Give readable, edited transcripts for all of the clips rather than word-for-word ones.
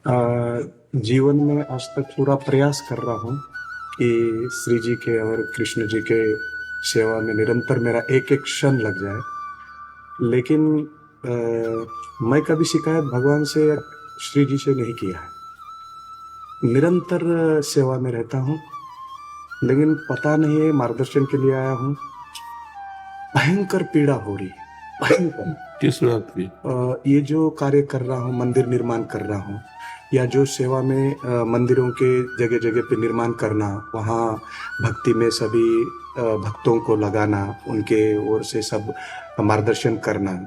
जीवन में आज तक पूरा प्रयास कर रहा हूँ कि श्री जी के और कृष्ण जी के सेवा में निरंतर मेरा एक एक क्षण लग जाए। लेकिन मैं कभी शिकायत भगवान से या श्री जी से नहीं किया है। निरंतर सेवा में रहता हूँ। लेकिन पता नहीं है, मार्गदर्शन के लिए आया हूँ। भयंकर पीड़ा हो रही है, भयंकर। किस बात की? ये जो कार्य कर रहा हूँ, मंदिर निर्माण कर रहा हूँ, या जो सेवा में मंदिरों के जगह जगह पे निर्माण करना, वहाँ भक्ति में सभी भक्तों को लगाना, उनके ओर से सब मार्गदर्शन करना,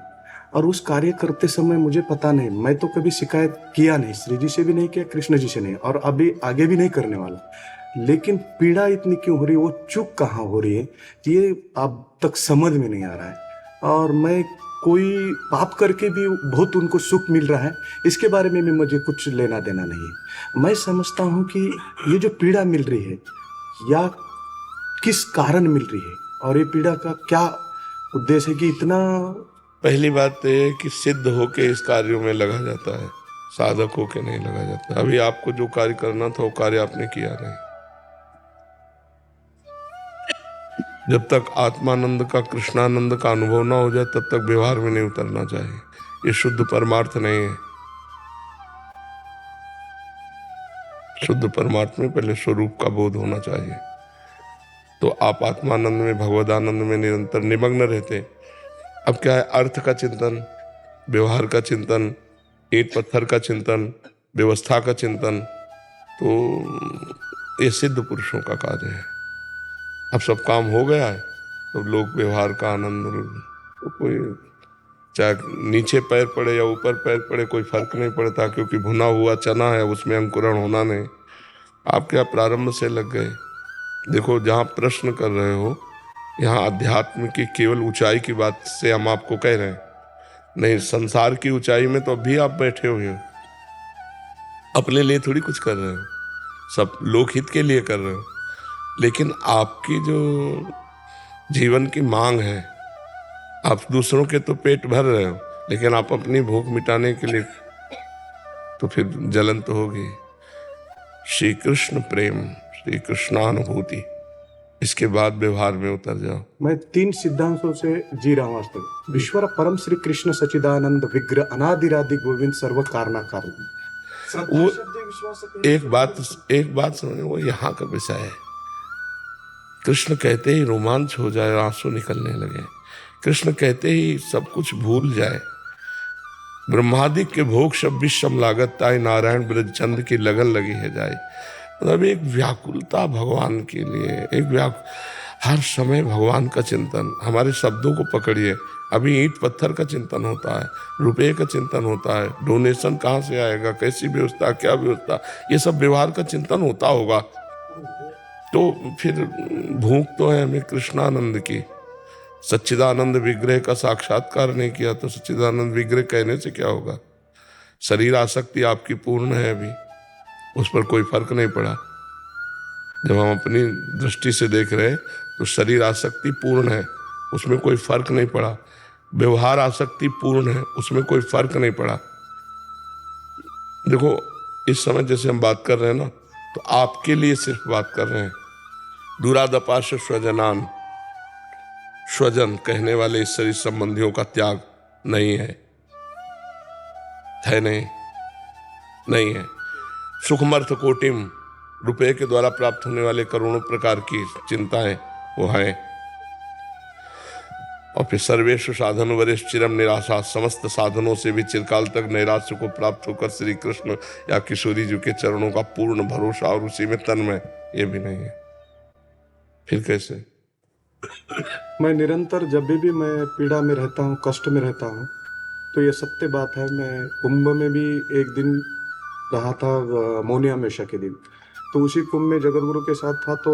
और उस कार्य करते समय मुझे पता नहीं, मैं तो कभी शिकायत किया नहीं, श्री जी से भी नहीं किया, कृष्ण जी से नहीं, और अभी आगे भी नहीं करने वाला। लेकिन पीड़ा इतनी क्यों हो रही है, वो चूक कहाँ हो रही है, ये अब तक समझ में नहीं आ रहा है। और मैं कोई पाप करके भी बहुत उनको सुख मिल रहा है, इसके बारे में भी मुझे कुछ लेना देना नहीं है। मैं समझता हूँ कि ये जो पीड़ा मिल रही है, या किस कारण मिल रही है, और ये पीड़ा का क्या उद्देश्य है कि इतना। पहली बात तो ये कि सिद्ध होके इस कार्यों में लगा जाता है, साधक होके नहीं लगा जाता। अभी आपको जो कार्य करना था वो कार्य आपने किया नहीं। जब तक आत्मानंद का, कृष्णानंद का अनुभव ना हो जाए तब तक व्यवहार में नहीं उतरना चाहिए। ये शुद्ध परमार्थ नहीं है। शुद्ध परमार्थ में पहले स्वरूप का बोध होना चाहिए। तो आप आत्मानंद में, भगवदानंद में निरंतर निमग्न रहते। अब क्या है, अर्थ का चिंतन, व्यवहार का चिंतन, ईंट पत्थर का चिंतन, व्यवस्था का चिंतन, तो ये सिद्ध पुरुषों का कार्य है। अब सब काम हो गया है तो लोग व्यवहार का आनंद, तो कोई चाहे नीचे पैर पड़े या ऊपर पैर पड़े कोई फर्क नहीं पड़ता, क्योंकि भुना हुआ चना है, उसमें अंकुरण होना नहीं। आप क्या प्रारंभ से लग गए? देखो, जहाँ प्रश्न कर रहे हो, यहाँ अध्यात्म की केवल ऊंचाई की बात से हम आपको कह रहे हैं। नहीं, संसार की ऊंचाई में तो अभी आप बैठे हुए हो, अपने लिए थोड़ी कुछ कर रहे हो, सब लोकहित के लिए कर रहे हो। लेकिन आपकी जो जीवन की मांग है, आप दूसरों के तो पेट भर रहे हो, लेकिन आप अपनी भूख मिटाने के लिए, तो फिर जलन तो होगी। श्री कृष्ण प्रेम, श्री कृष्णानुभूति, इसके बाद व्यवहार में उतर जाओ। मैं 3 सिद्धांतों से जी रहा हूँ आज तक। विश्वर परम श्री कृष्ण सच्चिदानंद विग्रह अनादिरादि गोविंद सर्व कारणा कारण। वो एक बात समझो, वो यहाँ का विषय है। कृष्ण कहते ही रोमांच हो जाए, आंसू निकलने लगे। कृष्ण कहते ही सब कुछ भूल जाए। ब्रह्मादिक के भोग सब विषम लागत ताई, नारायण ब्रज चंद की लगन लगी है जाए। मतलब एक व्याकुलता भगवान के लिए, हर समय भगवान का चिंतन। हमारे शब्दों को पकड़िए, अभी ईंट पत्थर का चिंतन होता है, रुपये का चिंतन होता है, डोनेशन कहाँ से आएगा, कैसी व्यवस्था, क्या व्यवस्था, ये सब व्यवहार का चिंतन होता होगा। तो फिर भूख तो है हमें कृष्णानंद की। सच्चिदानंद विग्रह का साक्षात्कार नहीं किया तो सच्चिदानंद विग्रह कहने से क्या होगा? शरीर आसक्ति आपकी पूर्ण है, अभी उस पर कोई फर्क नहीं पड़ा। जब हम अपनी दृष्टि से देख रहे हैं तो शरीर आसक्ति पूर्ण है, उसमें कोई फर्क नहीं पड़ा। व्यवहार आसक्ति पूर्ण है, उसमें कोई फर्क नहीं पड़ा। देखो, इस समय जैसे हम बात कर रहे हैं ना, तो आपके लिए सिर्फ बात कर रहे हैं। दूरादपाश स्वजनान, स्वजन कहने वाले इस शरीर संबंधियों का त्याग नहीं है नहीं है। सुखमर्थ कोटिम, रुपये के द्वारा प्राप्त होने वाले करोड़ों प्रकार की चिंताएं वो हैं। और फिर सर्वेशु साधन वरिष्ठ चिरम निराशा, समस्त साधनों से भी चिरकाल तक नैराश्य को प्राप्त होकर श्री कृष्ण या किशोरी जी के चरणों का पूर्ण भरोसा और उसी में तन्मय, ये भी नहीं है। फिर कैसे? मैं निरंतर जब भी मैं पीड़ा में रहता हूँ, कष्ट में रहता हूँ, तो ये सत्य बात है। मैं कुंभ में भी एक दिन रहा था, मौनी अमावस्या के दिन, तो उसी कुंभ में जगत गुरु के साथ था, तो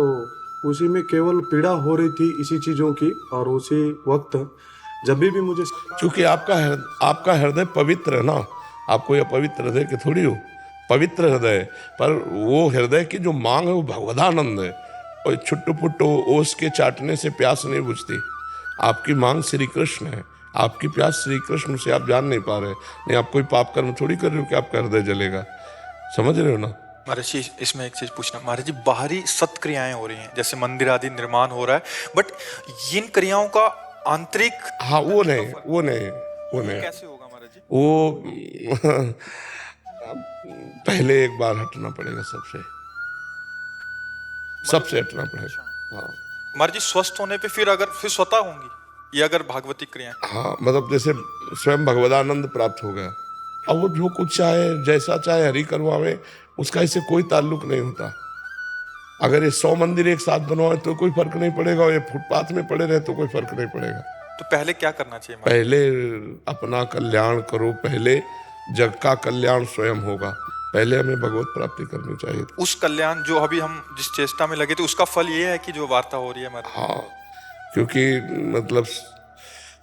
उसी में केवल पीड़ा हो रही थी इसी चीज़ों की। और उसी वक्त जब भी मुझे, क्योंकि आपका हृदय पवित्र है ना, आपको यह पवित्र हृदय की थोड़ी हो, पवित्र हृदय, पर वो हृदय की जो मांग है वो भगवदानंद है। और छुट्टू पुट्टू ओस के चाटने से प्यास नहीं बुझती। आपकी मांग श्री कृष्ण है, आपकी प्यास श्री कृष्ण से आप जान नहीं पा रहे। नहीं, आप कोई पाप कर्म थोड़ी कर रहे हो कि आपका हृदय जलेगा। समझ रहे हो ना? महाराज जी इसमें एक चीज पूछना, महाराज जी बाहरी सत्क्रियाएं हो रही हैं जैसे मंदिर आदि निर्माण हो रहा है, बट इन क्रियाओं का आंतरिक हाँ, वो नहीं, वो नहीं, वो नहीं, कैसे होगा महाराज जी? वो पहले एक बार हटना पड़ेगा सबसे हटना पड़ेगा। हाँ महाराज जी स्वस्थ होने पे फिर अगर फिर स्वतः होंगी ये अगर भागवती क्रियाएं? हाँ, मतलब जैसे स्वयं भगवदानंद प्राप्त हो गया, अब वो जो कुछ चाहे जैसा चाहे हरि करवावे, उसका इससे कोई ताल्लुक नहीं होता। अगर ये 100 मंदिर एक साथ बनवाए तो कोई फर्क नहीं पड़ेगा, और ये फुटपाथ में पड़े रहे तो कोई फर्क नहीं पड़ेगा। तो पहले क्या करना चाहिए महाराज? पहले अपना कल्याण करो, पहले जग का कल्याण स्वयं होगा, पहले हमें भगवत प्राप्ति करनी चाहिए। उस कल्याण जो अभी हम जिस चेष्टा में लगे थे उसका फल ये है कि जो वार्ता हो रही है हमारी। हाँ, क्योंकि मतलब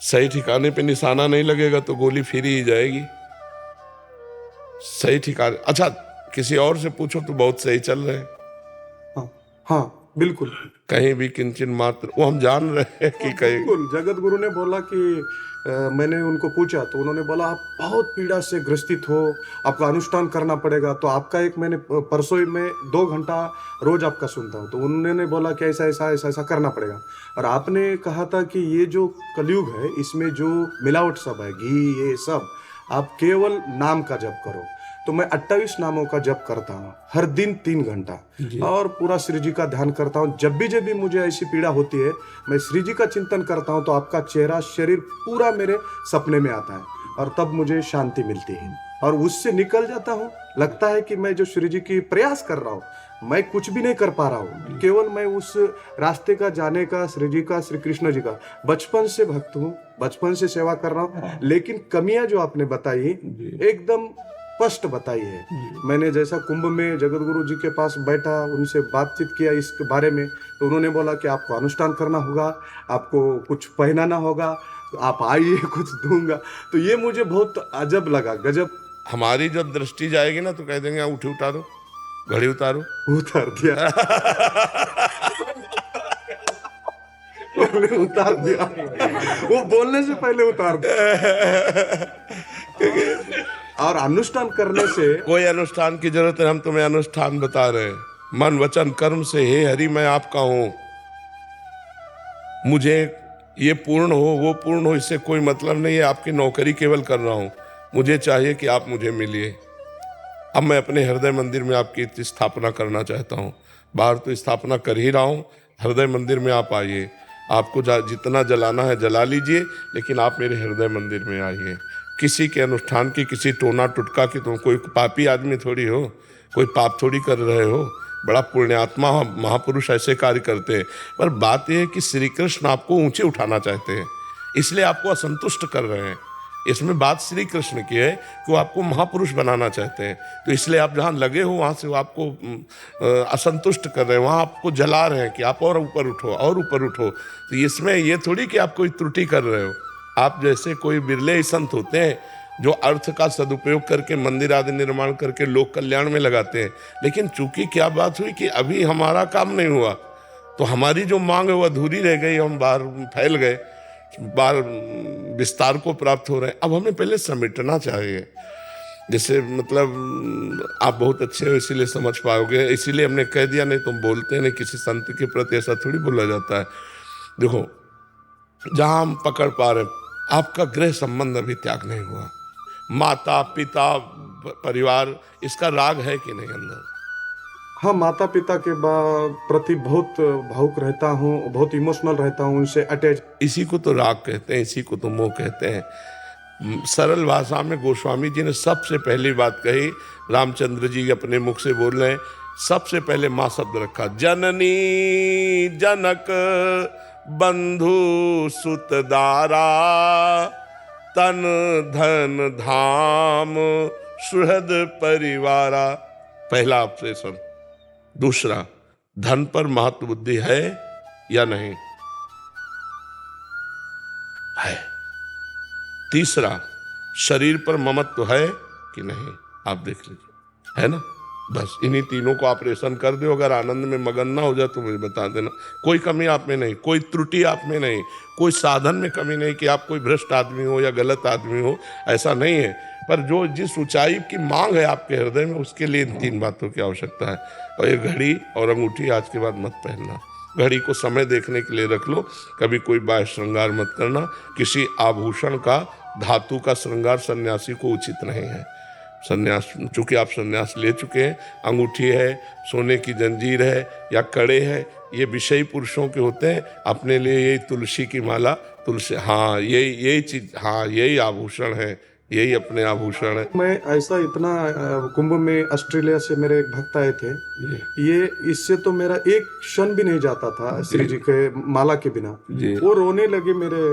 सही ठिकाने पे निशाना नहीं लगेगा तो गोली फिरी ही जाएगी। सही ठिकाने, अच्छा किसी और से पूछो तो बहुत सही चल रहे हैं। हाँ हाँ बिल्कुल, कहीं भी किंचन मात्र, वो हम जान रहे हैं कि कहीं। बिल्कुल जगत गुरु ने बोला कि मैंने उनको पूछा तो उन्होंने बोला आप बहुत पीड़ा से ग्रसित हो, आपका अनुष्ठान करना पड़ेगा। तो आपका एक मैंने परसों में 2 घंटा रोज आपका सुनता हूँ, तो उन्होंने बोला कि ऐसा ऐसा ऐसा ऐसा करना पड़ेगा। और आपने कहा था कि ये जो कलयुग है इसमें जो मिलावट सब है, घी ये सब, आप केवल नाम का जप करो। तो मैं 28 नामों का जप करता हूँ हर दिन 3 घंटा, और पूरा श्री जी का ध्यान करता हूँ। जब भी मुझे ऐसी पीड़ा होती है मैं श्री जी का चिंतन करता हूँ तो आपका चेहरा शरीर पूरा मेरे सपने में आता है, और तब मुझे शांति मिलती है और उससे निकल जाता हूँ। लगता है कि मैं जो श्री जी की प्रयास कर रहा हूँ मैं कुछ भी नहीं कर पा रहा हूँ, केवल मैं उस रास्ते का जाने का, श्री जी का, श्री कृष्ण जी का बचपन से भक्त हूँ, बचपन से सेवा कर रहा हूँ। लेकिन कमियां जो आपने बताई एकदम स्पष्ट बताई है। मैंने जैसा कुंभ में जगत गुरु जी के पास बैठा, उनसे बातचीत किया इस बारे में, तो उन्होंने बोला कि आपको अनुष्ठान करना होगा, आपको कुछ पहनाना होगा, तो आप आइए कुछ दूंगा। तो ये मुझे बहुत अजब लगा, गजब। हमारी जब दृष्टि जाएगी ना तो कह देंगे उठी उतारो, घड़ी उतारो। उतार दिया पहले उतार दिया, वो बोलने से पहले उतार दिया। और अनुष्ठान करने से कोई अनुष्ठान की जरूरत है, हम तुम्हें अनुष्ठान बता रहे हैं। मन वचन कर्म से हे हरि मैं आपका हूं, मुझे ये पूर्ण हो वो पूर्ण हो इससे कोई मतलब नहीं है, आपकी नौकरी केवल कर रहा हूं, मुझे चाहिए कि आप मुझे मिलिए। अब मैं अपने हृदय मंदिर में आपकी स्थापना करना चाहता हूं, बाहर तो स्थापना कर ही रहा हूं, हृदय मंदिर में आप आइए, आपको जितना जलाना है जला लीजिए, लेकिन आप मेरे हृदय मंदिर में आइए। किसी के अनुष्ठान की, किसी टोना टुटका की, तुम कोई पापी आदमी थोड़ी हो, कोई पाप थोड़ी कर रहे हो, बड़ा पुण्यात्मा महापुरुष ऐसे कार्य करते हैं। पर बात यह है कि श्री कृष्ण आपको ऊंचे उठाना चाहते हैं, इसलिए आपको असंतुष्ट कर रहे हैं। इसमें बात श्री कृष्ण की है कि वो आपको महापुरुष बनाना चाहते हैं, तो इसलिए आप जहाँ लगे हो वहाँ से वो आपको असंतुष्ट कर रहे हैं, वहाँ आपको जला रहे हैं कि आप और ऊपर उठो और ऊपर उठो। तो इसमें ये थोड़ी कि आप कोई त्रुटि कर रहे हो। आप जैसे कोई बिरले ही संत होते हैं जो अर्थ का सदुपयोग करके मंदिर आदि निर्माण करके लोक कल्याण में लगाते हैं, लेकिन चूंकि क्या बात हुई कि अभी हमारा काम नहीं हुआ तो हमारी जो मांग है वो अधूरी रह गई, हम बाहर फैल गए, बाहर विस्तार को प्राप्त हो रहे हैं। अब हमें पहले समेटना चाहिए। जैसे मतलब आप बहुत अच्छे हो इसीलिए समझ पाओगे, इसीलिए हमने कह दिया, नहीं तुम बोलते नहीं, किसी संत के प्रति ऐसा थोड़ी बोला जाता है। देखो जहाँ हम पकड़ पा रहे, आपका गृह संबंध अभी त्याग नहीं हुआ, माता पिता परिवार इसका राग है कि नहीं अंदर? हाँ, माता पिता के प्रति बहुत भावुक रहता हूँ, बहुत इमोशनल रहता हूँ, उनसे अटैच। इसी को तो राग कहते हैं, इसी को तो मोह कहते हैं। सरल भाषा में गोस्वामी जी ने सबसे पहली बात कही, रामचंद्र जी अपने मुख से बोल रहे हैं, सबसे पहले माँ शब्द रखा, जननी जनक बंधु सुतदारा तन धन धाम सुहृद परिवारा। पहला ऑब्जेक्शन। दूसरा, धन पर महत्व बुद्धि है या नहीं? है। तीसरा, शरीर पर ममत्व है कि नहीं? आप देख लीजिए, है ना? बस इन्हीं तीनों को ऑपरेशन कर दो। अगर आनंद में मगन ना हो जाए तो मुझे बता देना। कोई कमी आप में नहीं, कोई त्रुटि आप में नहीं, कोई साधन में कमी नहीं कि आप कोई भ्रष्ट आदमी हो या गलत आदमी हो, ऐसा नहीं है। पर जो जिस ऊंचाई की मांग है आपके हृदय में, उसके लिए इन 3 बातों की आवश्यकता है। और ये घड़ी और अंगूठी आज के बाद मत पहनना। घड़ी को समय देखने के लिए रख लो, कभी कोई बाह्य श्रृंगार मत करना। किसी आभूषण का, धातु का श्रृंगार सन्यासी को उचित नहीं है। सन्यास, चूंकि आप सन्यास ले चुके हैं, अंगूठी है, सोने की जंजीर है या कड़े है, ये विषयी पुरुषों के होते हैं। अपने लिए यही तुलसी की माला, तुलसी, हाँ यही चीज, हाँ यही आभूषण है, यही अपने आभूषण है। मैं ऐसा इतना कुंभ में ऑस्ट्रेलिया से मेरे एक भक्त आए थे, ये इससे तो मेरा एक क्षण भी नहीं जाता था श्री जी के माला के बिना। वो रोने लगे मेरे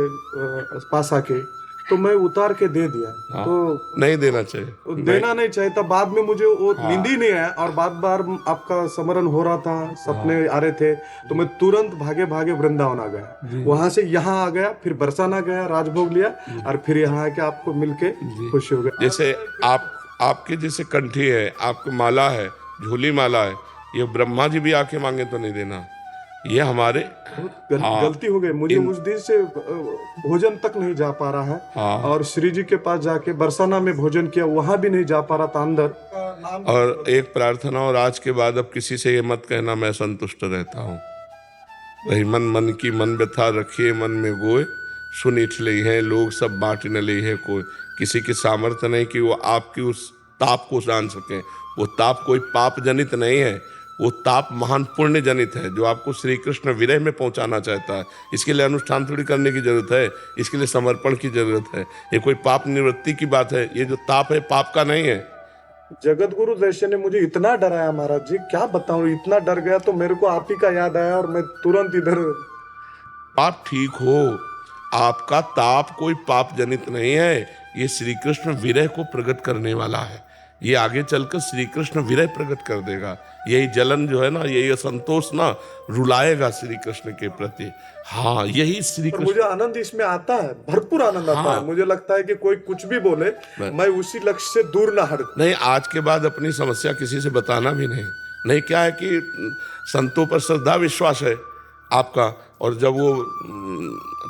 पास आके, तो मैं उतार के दे दिया। हाँ, तो नहीं देना चाहिए, देना नहीं चाहिए था। बाद में मुझे वो नींद ही नहीं आया और बार बार आपका स्मरण हो रहा था, सपने आ रहे थे, तो मैं तुरंत भागे भागे वृंदावन आ गया। वहां से यहाँ आ गया, फिर बरसाना गया, राजभोग लिया और फिर यहाँ आके आपको मिलके खुशी हो गया। जैसे आपके जैसे कंठी है, आपकी माला है, झोली माला है, ये ब्रह्मा जी भी आके मांगे तो नहीं देना। ये हमारे गलती हो गई मुझे। उस दिन से भोजन तक नहीं जा पा रहा है। और श्री जी के पास जाके बरसाना में भोजन किया, वहां भी नहीं जा पा रहा था अंदर। और एक प्रार्थना, और आज के बाद अब किसी से ये मत कहना मैं संतुष्ट रहता हूँ। वही मन की मन व्यथा रखिए मन में गोए, सुनिठ ली है लोग सब बांट न ली है कोई। किसी की सामर्थ्य नहीं कि वो आपकी उस ताप को जान सके। वो ताप कोई पाप जनित नहीं है, वो ताप महान पुण्य जनित है, जो आपको श्री कृष्ण विरह में पहुंचाना चाहता है। इसके लिए अनुष्ठान थोड़ी करने की जरूरत है, इसके लिए समर्पण की जरूरत है। ये कोई पाप निवृत्ति की बात है। ये जो ताप है पाप का नहीं है। जगत गुरु दर्शन ने मुझे इतना डराया महाराज जी, क्या बताऊं, इतना डर गया। तो मेरे को आप ही का याद आया और मैं तुरंत इधर। आप ठीक हो, आपका ताप कोई पाप जनित नहीं है। ये श्री कृष्ण विरह को प्रकट करने वाला है। ये आगे चलकर श्री कृष्ण विरह प्रकट कर देगा। यही जलन जो है ना, यही असंतोष ना रुलाएगा श्री कृष्ण के प्रति। हाँ, यही श्री कृष्ण। मुझे आनंद इसमें आता है, भरपूर आनंद आता है। मुझे लगता है कि कोई कुछ भी बोले, मैं उसी लक्ष्य से दूर ना हट। नहीं, आज के बाद अपनी समस्या किसी से बताना भी नहीं। क्या है कि संतों पर श्रद्धा विश्वास है आपका, और जब वो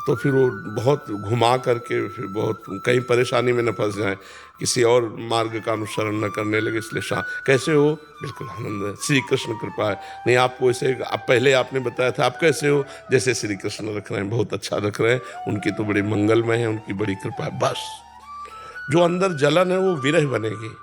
तो फिर वो बहुत घुमा करके फिर बहुत कहीं परेशानी में न फंस जाए, किसी और मार्ग का अनुसरण न करने लगे। इसलिए कैसे हो? बिल्कुल आनंद है, श्री कृष्ण कृपा है। नहीं आपको ऐसे, पहले आपने बताया था आप कैसे हो, जैसे श्री कृष्ण रख रहे हैं, बहुत अच्छा रख रहे हैं। उनकी तो बड़ी मंगलमय है, उनकी बड़ी कृपा है। बस जो अंदर जलन है वो विरह बनेगी,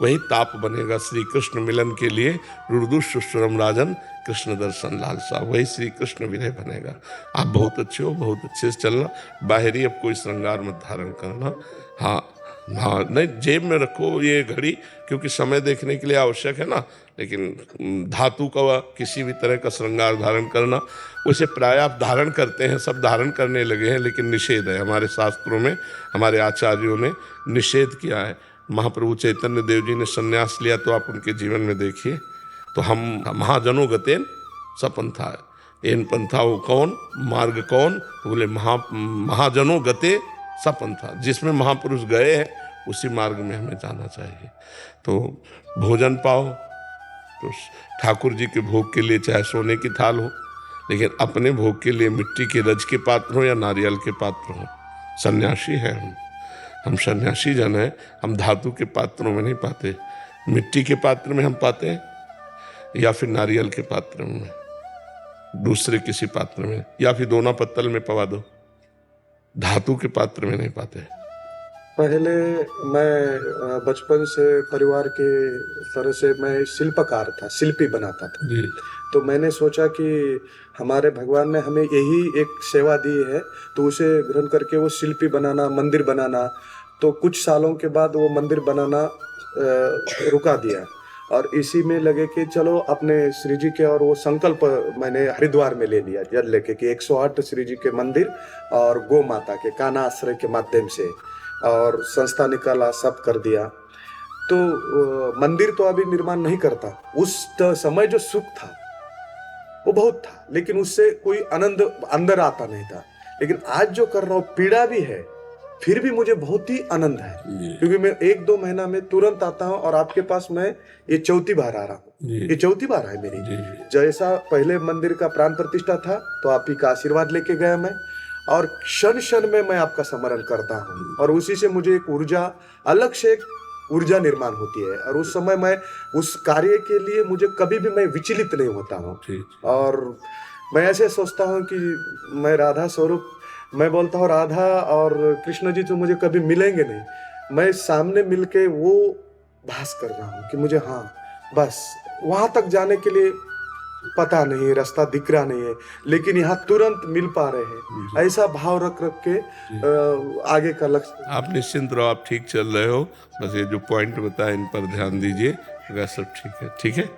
वही ताप बनेगा। श्री कृष्ण मिलन के लिए रुर्दुष्टुरम राजन कृष्ण दर्शन लालसा, वही श्री कृष्ण विरह बनेगा। आप बहुत अच्छे हो, बहुत अच्छे से चलना। बाहरी अब कोई श्रृंगार मत धारण करना। हाँ, नहीं जेब में रखो ये घड़ी, क्योंकि समय देखने के लिए आवश्यक है ना। लेकिन धातु का किसी भी तरह का श्रृंगार धारण करना, उसे प्राय आप धारण करते हैं, सब धारण करने लगे हैं, लेकिन निषेध है। हमारे शास्त्रों में हमारे आचार्यों ने निषेध किया है। महाप्रभु चैतन्य देव जी ने संन्यास लिया, तो आप उनके जीवन में देखिए। तो हम महाजनों गतेन सपंथा है, इन पंथा वो कौन, मार्ग कौन, तो बोले महाजनों गते सपंथा, जिसमें महापुरुष गए हैं उसी मार्ग में हमें जाना चाहिए। तो भोजन पाओ तो ठाकुर जी के भोग के लिए चाहे सोने की थाल हो, लेकिन अपने भोग के लिए मिट्टी के रज के पात्र हो या नारियल के पात्र हो। सन्यासी है हम सन्यासी जन हैं। हम धातु के पात्रों में नहीं पाते, मिट्टी के पात्र में हम पाते हैं, या फिर नारियल के पात्र में, दूसरे किसी पात्र में, या फिर दोना पत्तल में पवा दो। धातु के पात्र में नहीं पाते। पहले मैं बचपन से परिवार के तरह से मैं शिल्पकार था, शिल्पी बनाता था जी। तो मैंने सोचा कि हमारे भगवान ने हमें यही एक सेवा दी है, तो उसे ग्रहण करके वो शिल्पी बनाना, मंदिर बनाना। तो कुछ सालों के बाद वो मंदिर बनाना रुका दिया और इसी में लगे कि चलो अपने श्री जी के, और वो संकल्प मैंने हरिद्वार में ले लिया जल लेके कि 108 श्री जी के मंदिर और गौ माता के काना आश्रय के माध्यम से, और संस्था निकाला, सब कर दिया। तो मंदिर तो अभी निर्माण नहीं करता। उस समय जो सुख था वो बहुत था, लेकिन उससे कोई आनंद अंदर आता नहीं था। लेकिन आज जो कर रहा हूँ, पीड़ा भी है फिर भी मुझे बहुत ही आनंद है, जी। क्योंकि मैं 1-2 महीना में तुरंत आता हूँ और आपके पास मैं ये चौथी बार आ रहा हूँ। जी। ये चौथी बार है मेरी। जी। जैसा पहले मंदिर का प्राण प्रतिष्ठा था तो आप ही का आशीर्वाद लेके गया मैं, और क्षण क्षण में मैं आपका स्मरण करता हूँ, और उसी से मुझे एक ऊर्जा, अलग से एक ऊर्जा निर्माण होती है, और उस समय मैं उस कार्य के लिए मुझे कभी भी मैं विचलित नहीं होता हूँ। ठीक। और मैं ऐसे सोचता हूँ कि मैं राधा स्वरूप, मैं बोलता हूँ राधा और कृष्ण जी तो मुझे कभी मिलेंगे नहीं, मैं सामने मिलके वो भास कर रहा हूँ कि मुझे, हाँ बस वहां तक जाने के लिए पता नहीं, रास्ता दिख रहा नहीं है, लेकिन यहाँ तुरंत मिल पा रहे हैं। ऐसा भाव रख रख के आगे का लक्ष्य। आप निश्चिंत रहो, आप ठीक चल रहे हो, बस ये जो पॉइंट बताया इन पर ध्यान दीजिए, अगर सब ठीक है। ठीक है।